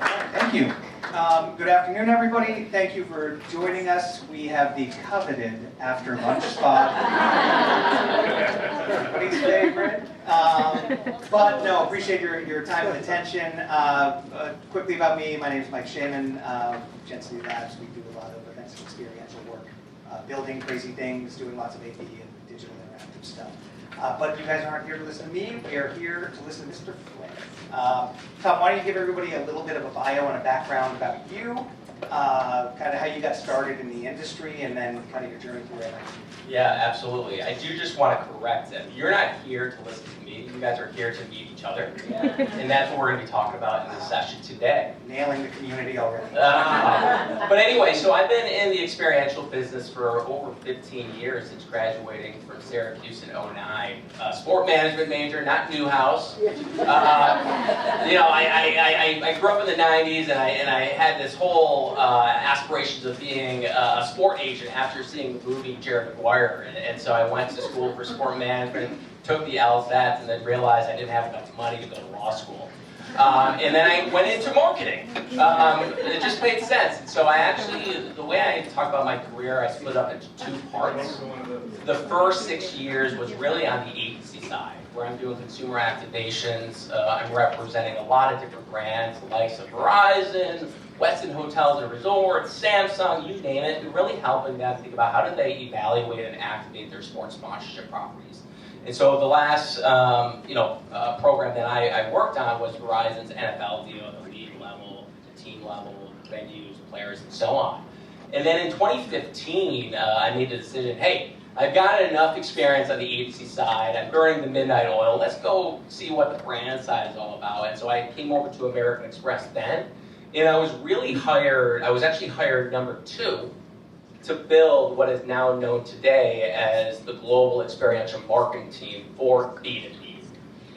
Thank you. Good afternoon, everybody. Thank you for joining us. We have the coveted after lunch spot. Everybody's favorite. But no, appreciate your time and attention. Quickly about me, my name is Mike Schaiman. Gensity Labs, we do a lot of events and experiential work, building crazy things, doing lots of AV and digital interactive stuff. But you guys aren't here to listen to me. We are here to listen to Mr. Flynn. Tom, why don't you give everybody a little bit of a bio and a background about you, kind of how you got started in the industry, and then kind of your journey through it. Yeah, absolutely. I do just want to correct it. You're not here to listen to me. You guys are here to meet each other. And that's what we're going to be talking about in this session today. Nailing the community already. But anyway, so I've been in the experiential business for over 15 years since graduating from Syracuse in 2009. Sport management major, not Newhouse. I grew up in the 90s, and I had this whole aspirations of being a sport agent after seeing the movie Jerry Maguire. And so I went to school for sport management, took the LSATs, and then realized I didn't have enough money to go to law school. And then I went into marketing. It just made sense. And so the way I talk about my career, I split up into two parts. The first 6 years was really on the agency side, where I'm doing consumer activations. I'm representing a lot of different brands, the likes of Verizon, Westin Hotels and Resorts, Samsung, you name it, and really helping them think about how do they evaluate and activate their sports sponsorship properties. And so the last program that I worked on was Verizon's NFL deal at the league level, the team level, venues, players, and so on. And then in 2015, I made the decision, hey, I've got enough experience on the agency side. I'm burning the midnight oil. Let's go see what the brand side is all about. And so I came over to American Express then. And I was actually hired number 2 to build what is now known today as the global experiential marketing team for B2B.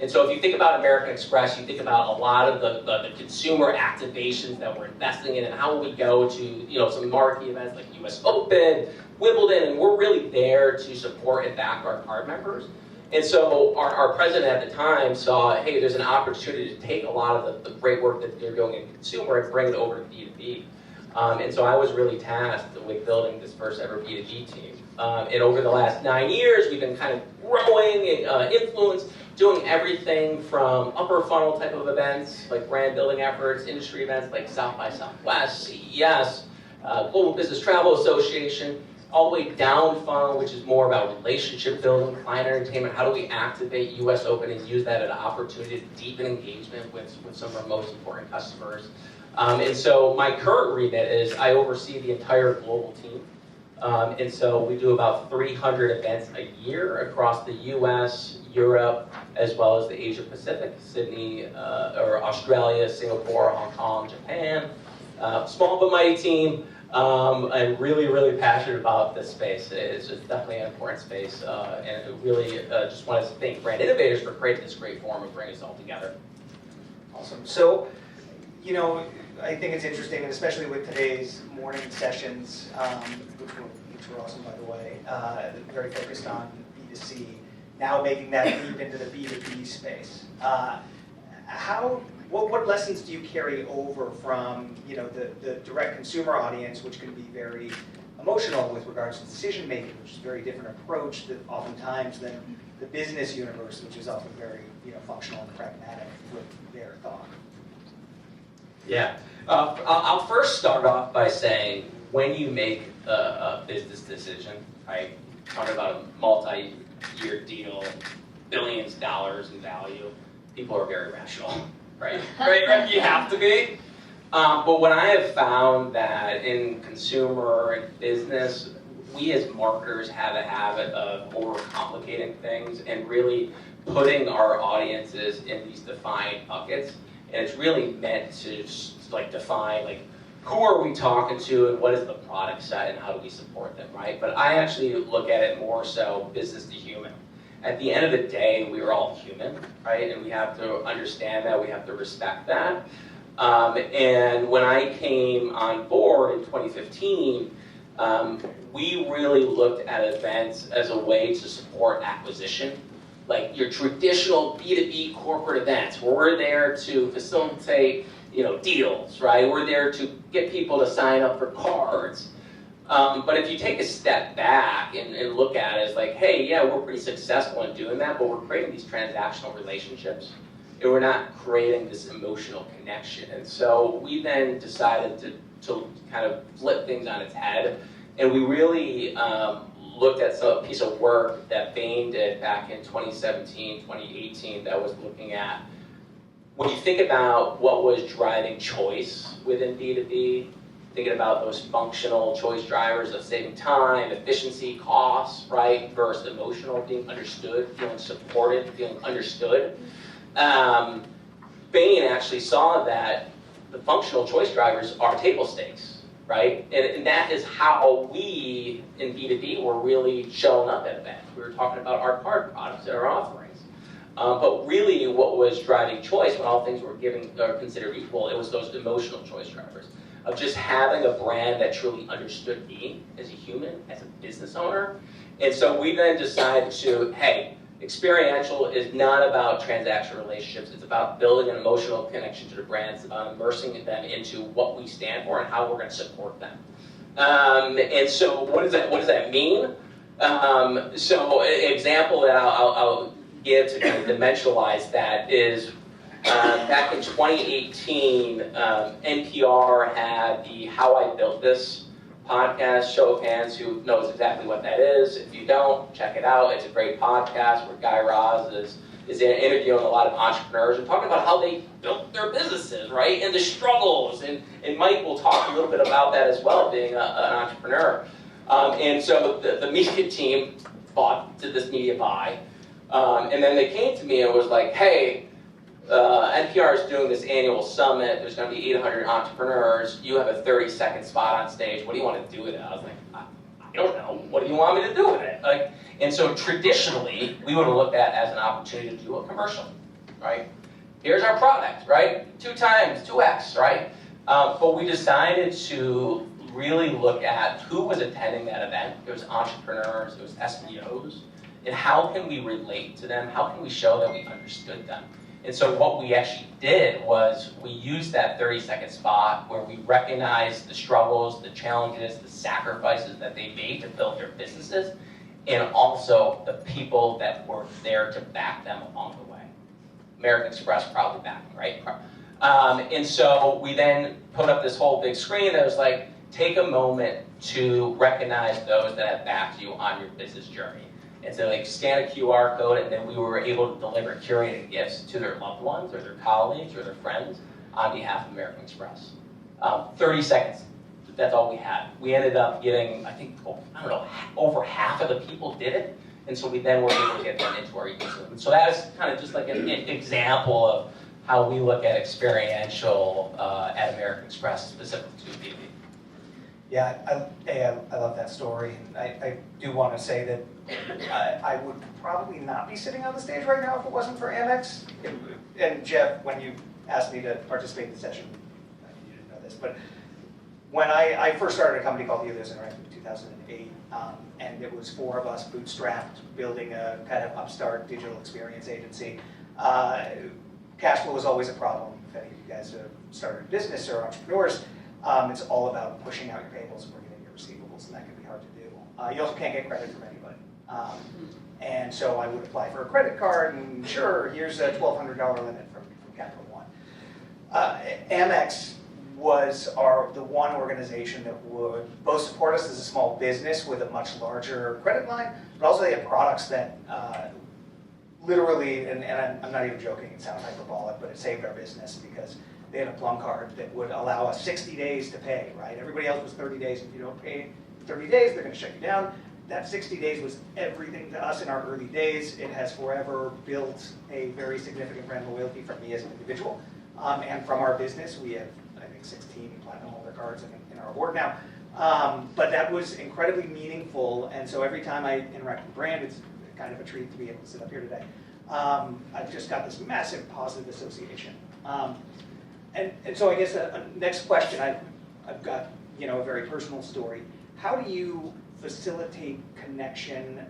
And so if you think about American Express, you think about a lot of the consumer activations that we're investing in and how we go to some marquee events like US Open, Wimbledon, and we're really there to support and back our card members. And so our president at the time saw, hey, there's an opportunity to take a lot of the great work that they're doing in consumer and bring it over to B2B. And so I was really tasked with building this first ever B2B team. And over the last 9 years, we've been kind of growing influence, doing everything from upper funnel type of events, like brand building efforts, industry events like South by Southwest, CES, Global Business Travel Association, all the way down funnel, which is more about relationship building, client entertainment. How do we activate US Open and use that as an opportunity to deepen engagement with some of our most important customers? And so my current remit is I oversee the entire global team. And so we do about 300 events a year across the US, Europe, as well as the Asia Pacific, Sydney, or Australia, Singapore, Hong Kong, Japan. Small but mighty team. I'm really, really passionate about this space. It's definitely an important space, and I really just want to thank Brand Innovators for creating this great forum and bringing us all together. Awesome. So, I think it's interesting, and especially with today's morning sessions, which were awesome, by the way, very focused on B2C, now making that leap into the B2B space. What lessons do you carry over from the direct consumer audience, which can be very emotional with regards to decision making, which is a very different approach that oftentimes than the business universe, which is often very functional and pragmatic with their thought. Yeah, I'll first start off by saying when you make a business decision, right, talking about a multi-year deal, billions of dollars in value, people are very rational. Right? You have to be. But what I have found that in consumer and business, we as marketers have a habit of overcomplicating things and really putting our audiences in these defined buckets. And it's really meant to define who are we talking to and what is the product set and how do we support them, right? But I actually look at it more so business to human. At the end of the day, we are all human, right? And we have to understand that, we have to respect that. And when I came on board in 2015, we really looked at events as a way to support acquisition like your traditional B2B corporate events, where we're there to facilitate, deals, right? We're there to get people to sign up for cards. But if you take a step back and look at it as like, hey, yeah, we're pretty successful in doing that, but we're creating these transactional relationships, and we're not creating this emotional connection. And so we then decided to kind of flip things on its head, and we really looked at a piece of work that Bain did back in 2017, 2018 that was looking at, when you think about what was driving choice within B2B, thinking about those functional choice drivers of saving time, efficiency, costs, right, versus emotional, being understood, feeling supported, feeling understood. Bain actually saw that the functional choice drivers are table stakes, right? And that is how we in B2B were really showing up at events. We were talking about our card products and our offerings. But really what was driving choice when all things were considered equal, it was those emotional choice drivers of just having a brand that truly understood me as a human, as a business owner. And so we then decided to, hey, Experiential is not about transaction relationships. It's about building an emotional connection to the brand. It's about immersing them into what we stand for and how we're going to support them. And so what does that mean? So an example that I'll give to kind of dimensionalize that is back in 2018, NPR had the How I Built This podcast. Show of hands who knows exactly what that is. If you don't, check it out. It's a great podcast where Guy Raz is interviewing a lot of entrepreneurs and talking about how they built their businesses, right? And the struggles. And Mike will talk a little bit about that as well, being an entrepreneur. And so the media team did this media buy. And then they came to me and was like, hey, NPR is doing this annual summit. There's going to be 800 entrepreneurs. You have a 30-second spot on stage. What do you want to do with it? I was like, I don't know. What do you want me to do with it? And so traditionally, we would have looked at it as an opportunity to do a commercial, right? Here's our product, right? 2 times, 2x, right? But we decided to really look at who was attending that event. It was entrepreneurs, it was SBOs, and how can we relate to them? How can we show that we understood them? And so what we actually did was we used that 30-second spot where we recognized the struggles, the challenges, the sacrifices that they made to build their businesses, and also the people that were there to back them along the way. American Express probably backing, right? And so we then put up this whole big screen that was like, take a moment to recognize those that have backed you on your business journey. And so like scan a QR code, and then we were able to deliver curated gifts to their loved ones or their colleagues or their friends on behalf of American Express. 30 seconds, that's all we had. We ended up getting, I think, over half of the people did it. And so we then were able to get them into our ecosystem. So that is kind of just like an example of how we look at experiential at American Express, specific to B2B. Yeah, I love that story. And I do want to say that I would probably not be sitting on the stage right now if it wasn't for Amex. And Jeff, when you asked me to participate in the session, you didn't know this, but when I first started a company called Innovators in 2008, and it was 4 of us bootstrapped, building a kind of upstart digital experience agency. Cash flow was always a problem. If any of you guys have started a business or entrepreneurs, it's all about pushing out your payables and bringing in your receivables, and that can be hard to do. You also can't get credit from anybody. And so I would apply for a credit card, and sure, here's a $1,200 limit from Capital One. Amex was the one organization that would both support us as a small business with a much larger credit line, but also they had products that literally, and I'm not even joking, it sounds hyperbolic, but it saved our business because they had a plum card that would allow us 60 days to pay, right? Everybody else was 30 days. If you don't pay 30 days, they're going to shut you down. That 60 days was everything to us in our early days. It has forever built a very significant brand loyalty from me as an individual. And from our business, we have, I think, 16 platinum holder cards in our board now. But that was incredibly meaningful. And so every time I interact with the brand, it's kind of a treat to be able to sit up here today. I've just got this massive positive association. And so I guess next question, I've got a very personal story. How do you facilitate connection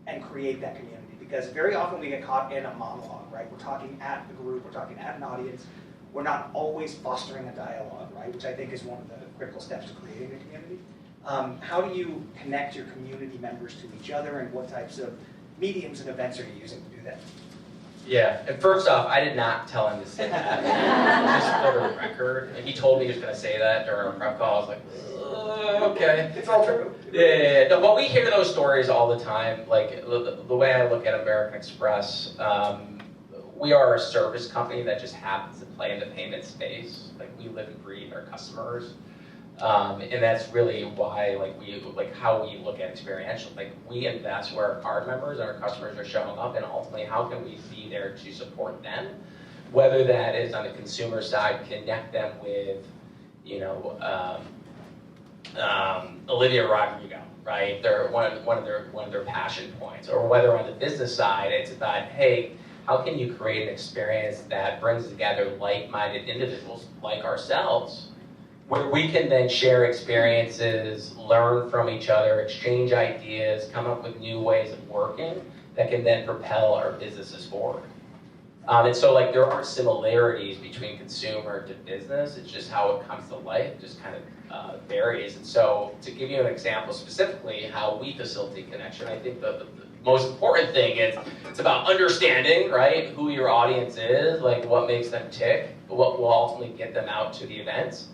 and create that community? because very often we get caught in a monologue, right? We're talking at a group, we're talking at an audience. We're not always fostering a dialogue, right? Which I think is one of the critical steps to creating a community. How do you connect your community members to each other, and what types of mediums and events are you using to do that? Yeah, and first off, I did not tell him to say that. Just for the record. And he told me he was going to say that during our prep call. I was like, okay. It's all true. Yeah. No, but we hear those stories all the time. Like, the way I look at American Express, we are a service company that just happens to play in the payment space. Like, we live and breathe our customers. And that's really why, how we look at experiential. Like, we invest where our card members and our customers are showing up, and ultimately, how can we be there to support them? Whether that is on the consumer side, connect them with, Olivia Rodrigo, right? They're one of their passion points. Or whether on the business side, it's about, hey, how can you create an experience that brings together like-minded individuals like ourselves, where we can then share experiences, learn from each other, exchange ideas, come up with new ways of working that can then propel our businesses forward. And so, there are similarities between consumer to business. It's just how it comes to life. It just kind of varies. And so, to give you an example specifically how we facilitate connection, I think the most important thing is it's about understanding, right, who your audience is, what makes them tick, what will ultimately get them out to the events.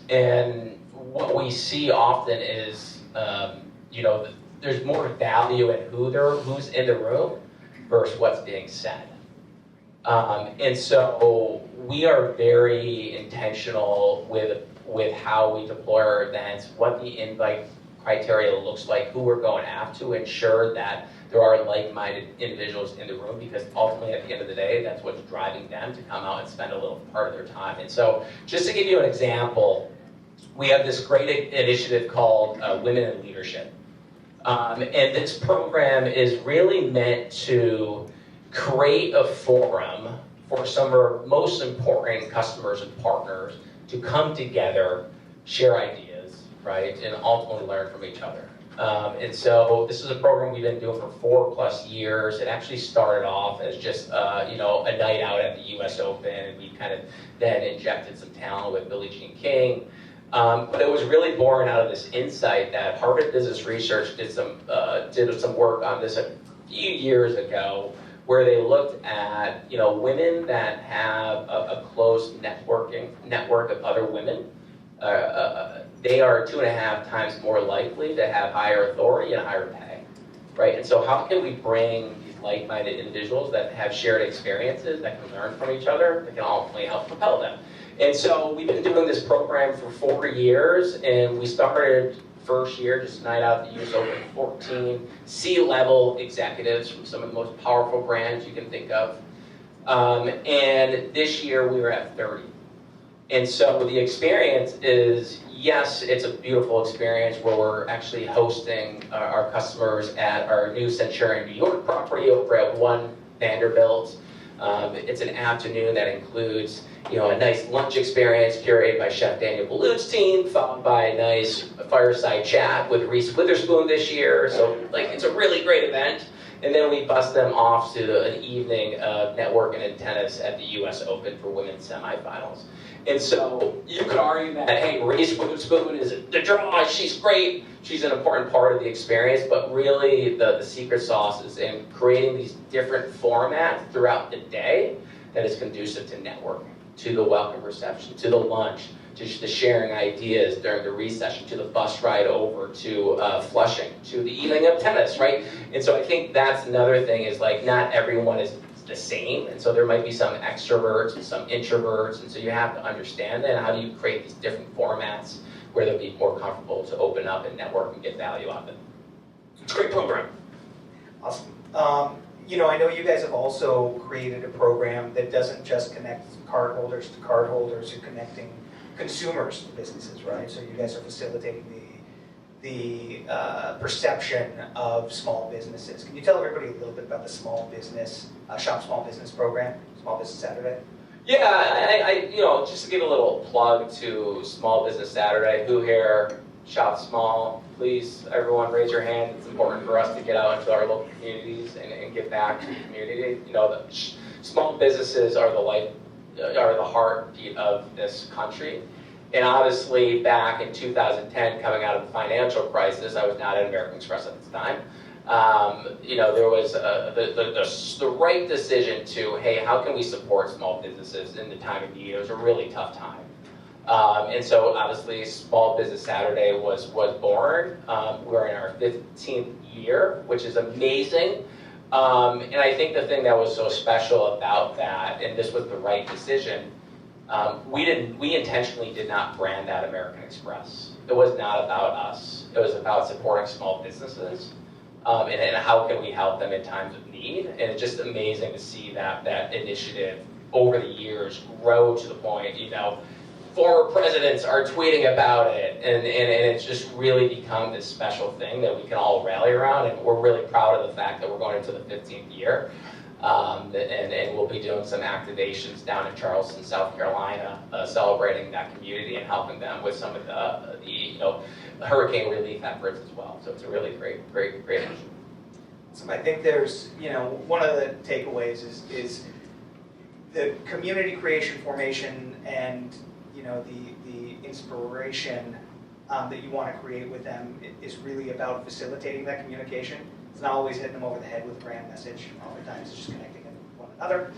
And what we see often is, there's more value in who's in the room versus what's being said. And so we are very intentional with how we deploy our events, what the invite criteria looks like, who we're going after, to ensure that there are like-minded individuals in the room, because ultimately at the end of the day, that's what's driving them to come out and spend a little part of their time. And so just to give you an example, we have this great initiative called Women in Leadership. And this program is really meant to create a forum for some of our most important customers and partners to come together, share ideas, right, and ultimately learn from each other. And so this is a program we've been doing for 4+ years. It actually started off as just a night out at the U.S. Open, and we kind of then injected some talent with Billie Jean King. But it was really born out of this insight that Harvard Business Research did some work on this a few years ago, where they looked at women that have a close network of other women. They are 2.5 times more likely to have higher authority and higher pay, right? And so how can we bring these like-minded individuals that have shared experiences, that can learn from each other, that can ultimately help propel them? And so we've been doing this program for 4 years, and we started first year, just a night out at the US Open, 14 C-level executives from some of the most powerful brands you can think of. And this year we were at 30. And so the experience is, yes, it's a beautiful experience where we're actually hosting our customers at our new Centurion, New York property over at One Vanderbilt. It's an afternoon that includes a nice lunch experience curated by Chef Daniel Boulud's team, followed by a nice fireside chat with Reese Witherspoon this year. So it's a really great event. And then we bust them off to an evening of networking and tennis at the US Open for women's semifinals. And so you could argue that, hey, Reese Witherspoon is the draw, she's great, she's an important part of the experience, but really the secret sauce is in creating these different formats throughout the day that is conducive to networking, to the welcome reception, to the lunch, to the sharing ideas during the recession, to the bus ride over to Flushing, to the evening of tennis, right? And so I think that's another thing is not everyone is the same, and so there might be some extroverts and some introverts, and so you have to understand that. How do you create these different formats where they'll be more comfortable to open up and network and get value out of it? It's a great program. Awesome. I know you guys have also created a program that doesn't just connect cardholders to cardholders, you're connecting consumers to businesses, right? So you guys are facilitating the perception of small businesses. Can you tell everybody a little bit about the Shop Small Business program, Small Business Saturday? Yeah, I just to give a little plug to Small Business Saturday. Who here shop small. Please, everyone, raise your hand. It's important for us to get out into our local communities and give back to the community. You know, the small businesses are the heartbeat of this country. And obviously, back in 2010, coming out of the financial crisis, I was not at American Express at the time. You know, there was the right decision to, hey, how can we support small businesses in the time of need? It was a really tough time. And so obviously Small Business Saturday was born. We're in our 15th year, which is amazing. And I think the thing that was so special about that, and this was the right decision, we intentionally did not brand that American Express. It was not about us. It was about supporting small businesses. And how can we help them in times of need? And it's just amazing to see that initiative over the years grow to the point, you know, former presidents are tweeting about it, and it's just really become this special thing that we can all rally around, and we're really proud of the fact that we're going into the 15th year. And we'll be doing some activations down in Charleston, South Carolina, celebrating that community and helping them with some of the you know, hurricane relief efforts as well. So it's a really great initiative. So I think there's, you know, one of the takeaways is the community creation, formation, and, you know, the inspiration that you want to create with them is really about facilitating that communication. It's not always hitting them over the head with a brand message. Oftentimes it's just connecting them with one another,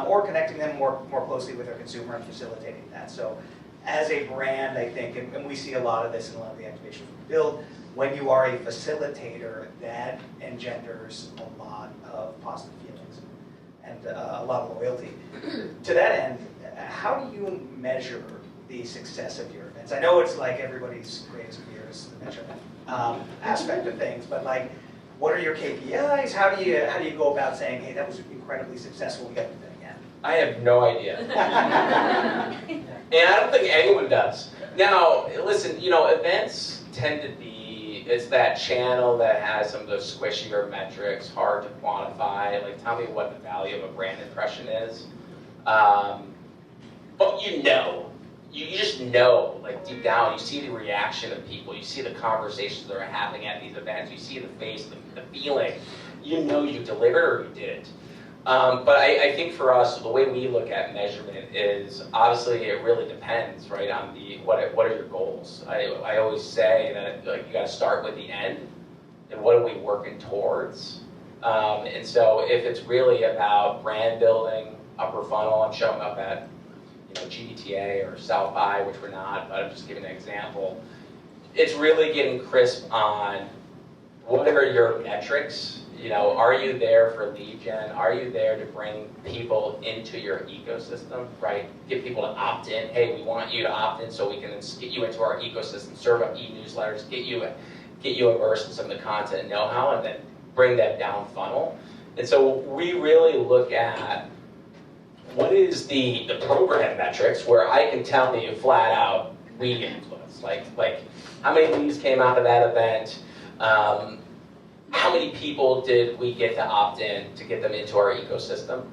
or connecting them more closely with their consumer and facilitating that. So as a brand, I think, and we see a lot of this in a lot of the activations we build, when you are a facilitator, that engenders a lot of positive feelings and a lot of loyalty. To that end, how do you measure the success of your events? I know it's like everybody's greatest fear is the measurement aspect of things, but like, what are your KPIs? How do you go about saying, hey, that was incredibly successful, we got to do that again? I have no idea. And I don't think anyone does. Now, listen, you know, events tend to be, it's that channel that has some of those squishier metrics, hard to quantify. Like, tell me what the value of a brand impression is. But you know. You just know, like deep down, you see the reaction of people, you see the conversations that are happening at these events, you see the face, the feeling. You know you delivered or you didn't. But I think for us, the way we look at measurement is, obviously it really depends, right, on what are your goals. I always say that, like, you got to start with the end, and what are we working towards? And so if it's really about brand building, upper funnel, and showing up at, you know, GBTA or South by, which we're not, but I'm just giving an example. It's really getting crisp on what are your metrics. You know, are you there for lead gen? Are you there to bring people into your ecosystem, right? Get people to opt in. Hey, we want you to opt in so we can get you into our ecosystem, serve up e-newsletters, get you immersed in some of the content and know-how, and then bring that down funnel. And so we really look at what is the program metrics where I can tell you flat out lead influence, like how many leads came out of that event, how many people did we get to opt in to get them into our ecosystem.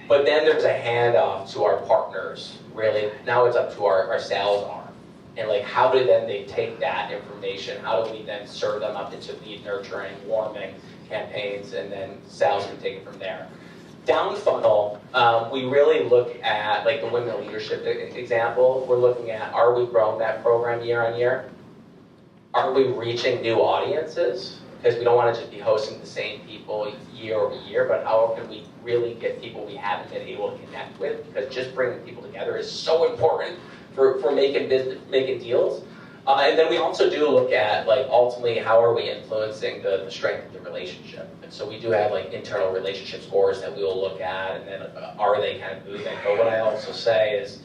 But then there's a handoff to our partners, really. Now it's up to our sales arm. And like, how do then they take that information, how do we then serve them up into lead nurturing, warming campaigns, and then sales can take it from there. Down funnel, we really look at, like the women leadership example, we're looking at, are we growing that program year on year? Are we reaching new audiences? Because we don't want to just be hosting the same people year over year, but how can we really get people we haven't been able to connect with? Because just bringing people together is so important for making deals. And then we also do look at, like, ultimately, how are we influencing the strength of the relationship? And so we do have, like, internal relationship scores that we will look at, and then are they kind of moving? But what I also say is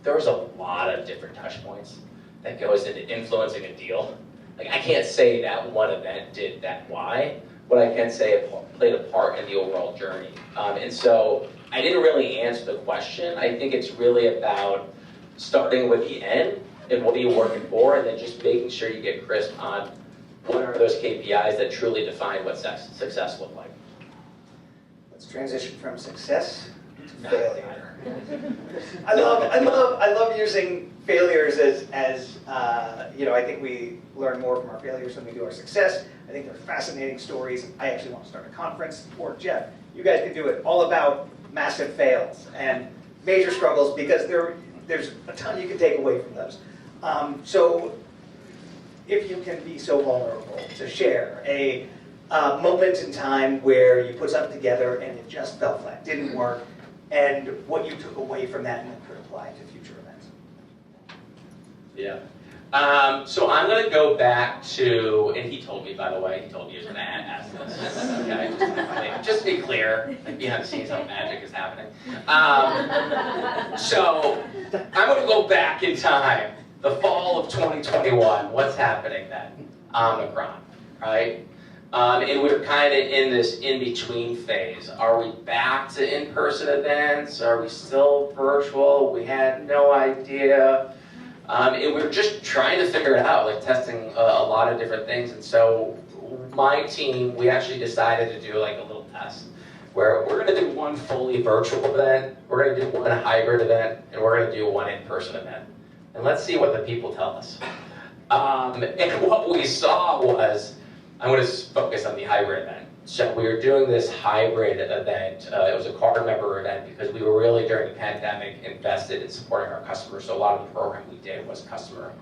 there's a lot of different touch points that goes into influencing a deal. Like, I can't say that one event did that why, but I can say it played a part in the overall journey. And so I didn't really answer the question. I think it's really about starting with the end, and what are you working for, and then just making sure you get crisp on what are those KPIs that truly define what success looks like. Let's transition from success to failure. I love using failures as I think we learn more from our failures than we do our success. I think they're fascinating stories. I actually want to start a conference, or Jeff, you guys can do it, all about massive fails and major struggles, because there's a ton you can take away from those. So if you can be so vulnerable to share a moment in time where you put something together and it just fell flat, didn't work, and what you took away from that and then could apply to future events. Yeah. So I'm going to go back to, and he told me, by the way, he told me he was going to ask this. Okay, just to be clear, like behind the scenes, how magic is happening. So I'm going to go back in time, the fall of 2021. What's happening then? Omicron, right? And we're kind of in this in-between phase. Are we back to in-person events? Are we still virtual? We had no idea. And we were just trying to figure it out, like testing a lot of different things. And so my team, we actually decided to do like a little test where we're going to do one fully virtual event, we're going to do one hybrid event, and we're going to do one in-person event. And let's see what the people tell us. And what we saw was, I'm going to focus on the hybrid event. So we were doing this hybrid event. It was a card member event because we were really, during the pandemic, invested in supporting our customers. So a lot of the program we did was customer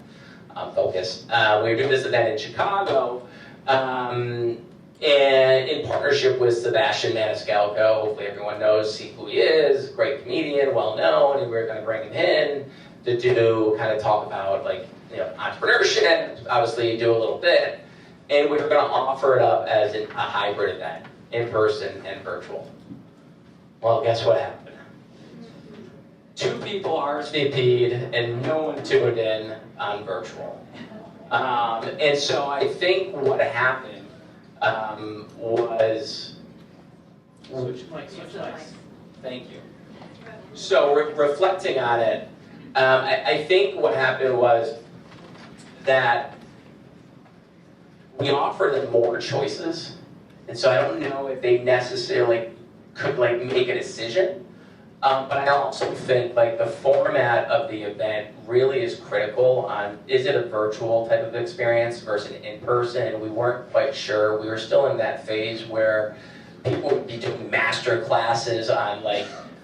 focused. We were doing this event in Chicago, and in partnership with Sebastian Maniscalco. Hopefully everyone knows who he is, great comedian, well known, and we were going to bring him in to do, kind of talk about entrepreneurship, obviously do a little bit. And we were going to offer it up as a hybrid event, in person and virtual. Well, guess what happened? 2 people RSVP'd and no one tuned in on virtual. And so I think what happened was... Switch mics. Thank you. So reflecting on it, I think what happened was that we offer them more choices, and so I don't know if they necessarily could make a decision. But I also think the format of the event really is critical on, is it a virtual type of experience versus an in-person? And we weren't quite sure. We were still in that phase where people would be doing master classes on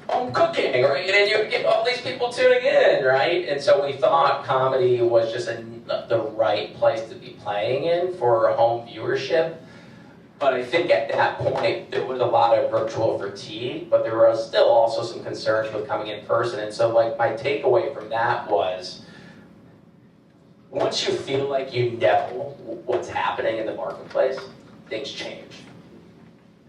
home cooking, right? And you would get all these people tuning in, right? And so we thought comedy was just the right place to be playing in for home viewership. But I think at that point, there was a lot of virtual fatigue, but there were still also some concerns with coming in person. And so my takeaway from that was, once you feel like you know what's happening in the marketplace, things change.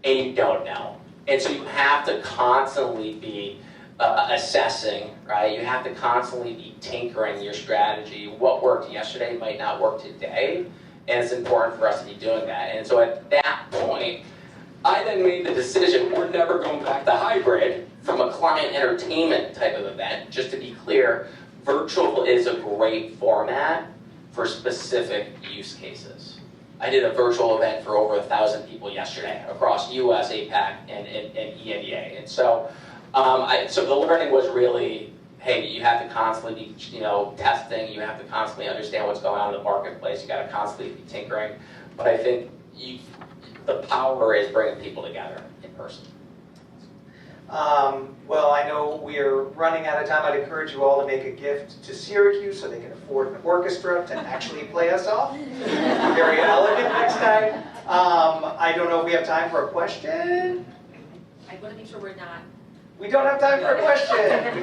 And you don't know. And so you have to constantly be assessing, right? You have to constantly be tinkering your strategy. What worked yesterday might not work today. And it's important for us to be doing that. And so at that point, I then made the decision, we're never going back to hybrid from a client entertainment type of event. Just to be clear, virtual is a great format for specific use cases. I did a virtual event for over 1,000 people yesterday across US, APAC, and EMEA. And so, so the learning was really, hey, you have to constantly be, testing. You have to constantly understand what's going on in the marketplace. You got to constantly be tinkering. But I think the power is bringing people together in person. Well, I know we're running out of time. I'd encourage you all to make a gift to Syracuse so they can afford an orchestra to actually play us off. Very elegant next time. I don't know if we have time for a question. I want to make sure we're not. We don't have time for a question.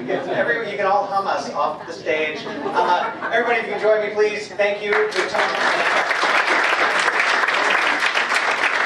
You can all hum us off the stage. Everybody, if you can join me, please. Thank you. Good time.